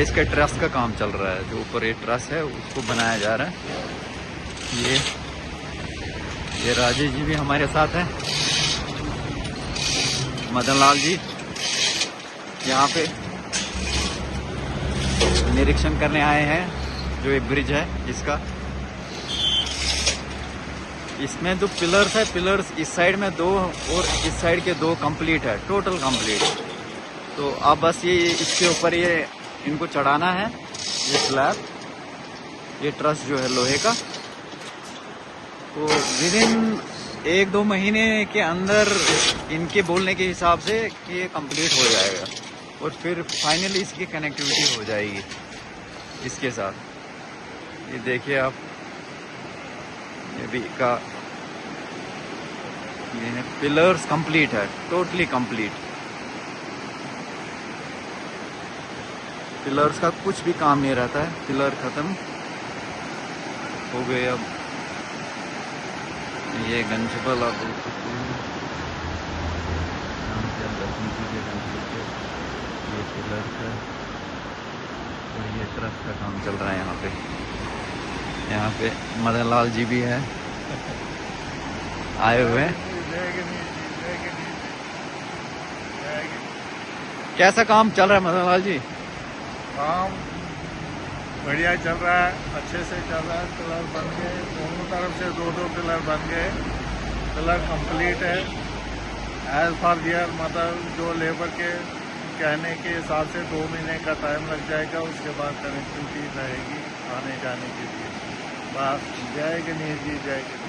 इसके ट्रस का काम चल रहा है। जो ऊपर ये ट्रस है उसको बनाया जा रहा है। ये राजेश जी भी हमारे साथ हैं, मदन लाल जी यहाँ पे निरीक्षण करने आए हैं। जो ये ब्रिज है इसका, इसमें जो पिलर्स है, पिलर्स इस साइड में 2 और इस साइड के 2 कंप्लीट है, टोटल कंप्लीट। तो अब बस ये इसके ऊपर ये इनको चढ़ाना है, ये स्लैब, ये ट्रस जो है लोहे का। तो विदिन 1-2 महीने के अंदर इनके बोलने के हिसाब से कि ये कंप्लीट हो जाएगा और फिर फाइनली इसकी कनेक्टिविटी हो जाएगी इसके साथ। ये देखिए आप, ये भी का ये पिलर्स कंप्लीट है, टोटली कंप्लीट। पिलर्स का कुछ भी काम नहीं रहता है, पिलर खत्म हो गए। अब ये गंजबल आप देख सकते हैं, ये पिलर का और ये ट्रस का काम चल रहा है यहाँ पे। यहाँ पे मदन लाल जी भी है आए हुए हैं। कैसा काम चल रहा है मदन लाल जी? काम बढ़िया चल रहा है, अच्छे से चल रहा है। पिलर बन गए, दोनों तरफ से 2-2 पिलर बन गए। पिलर कंप्लीट है एज पर दियर, मतलब जो लेबर के कहने के हिसाब से 2 महीने का टाइम लग जाएगा। उसके बाद कनेक्टिविटी रहेगी आने जाने के लिए। बस जय गणेश जी, जय गणेश।